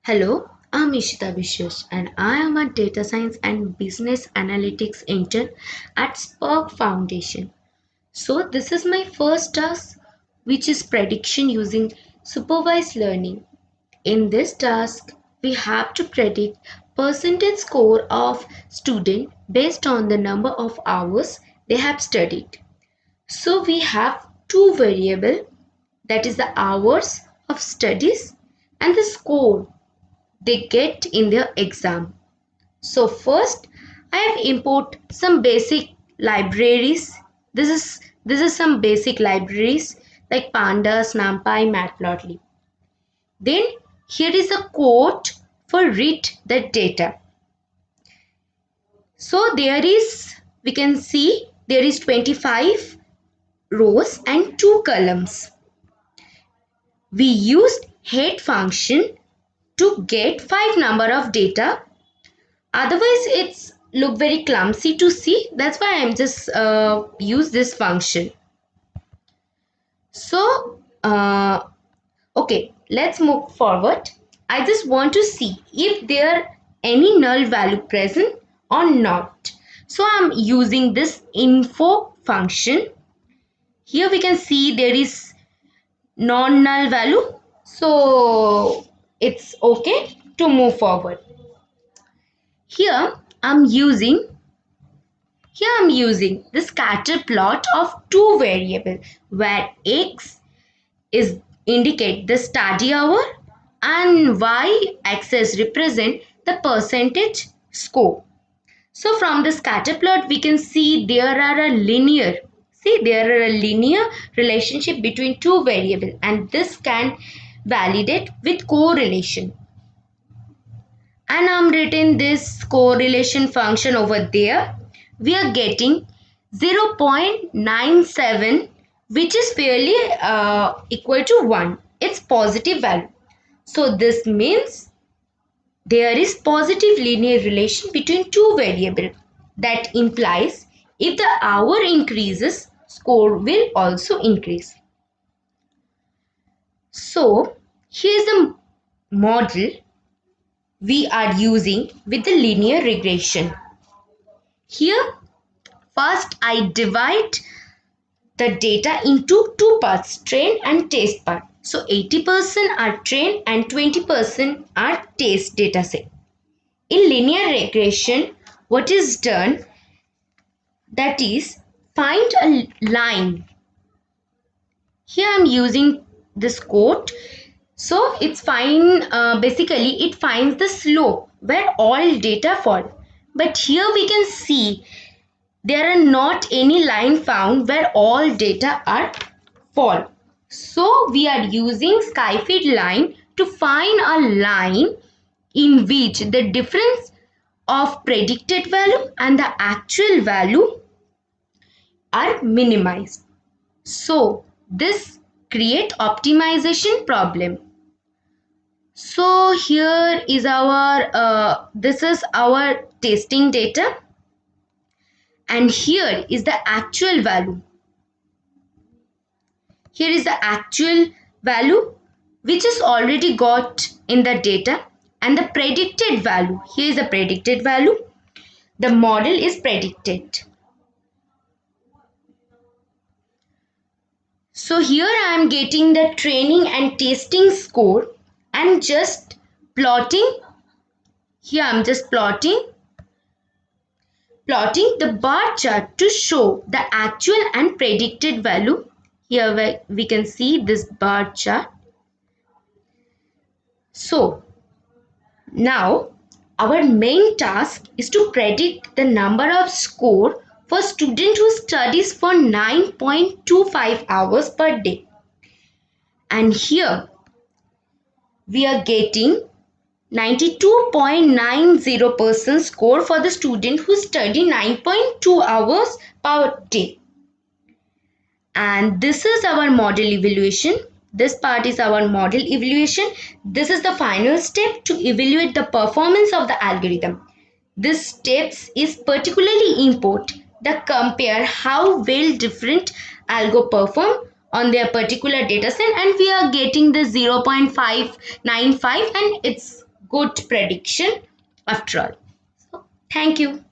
Hello, I'm Ishita Vishwas and I am a data science and business analytics intern at Spark Foundation. So, this is my first task, which is prediction using supervised learning. In this task, we have to predict percentage score of student based on the number of hours they have studied. So, we have two variable, that is the hours of studies and the score they get in their exam. So first I have import some basic libraries. This is some basic libraries like pandas, numpy, matplotlib. Then here is a code for read the data. So we can see there is 25 rows and 2 columns. We used head function to get 5 number of data. Otherwise it's look very clumsy to see. That's why I'm just use this function. So okay, let's move forward. I just want to see if there are any null value present or not. So I'm using this info function. Here we can see there is non-null value. So it's okay to move forward. Here I'm using the scatter plot of two variables where x is indicate the study hour and y axis represent the percentage score. So from the scatter plot we can see there are a linear relationship between two variables, and this can validate with correlation. And I'm written this correlation function over there. We are getting 0.97, which is fairly equal to 1. It's positive value. So this means there is positive linear relation between two variables. That implies if the hour increases, score will also increase. So here's the model we are using with the linear regression. Here, first I divide the data into two parts, train and test part. So 80% are train and 20% are test data set. In linear regression, what is done, that is find a line. Here I am using this code. So it's basically it finds the slope where all data fall. But here we can see there are not any line found where all data are fall. So we are using skyfit line to find a line in which the difference of predicted value and the actual value are minimized. So this create optimization problem. So here is our this is our testing data, and here is the actual value. Here is the actual value which is already got in the data, and the predicted value. Here is the predicted value. The model is predicted. So here I am getting the training and testing score and just plotting. Here I am just plotting the bar chart to show the actual and predicted value. Here we can see this bar chart. So now our main task is to predict the number of score for student who studies for 9.25 hours per day. And here we are getting 92.90% score for the student who study 9.2 hours per day. And this is our model evaluation. This part is our model evaluation. This is the final step to evaluate the performance of the algorithm. This steps is particularly important to compare how well different algo perform on their particular data set, and we are getting the 0.595 and it's good prediction after all. So, thank you.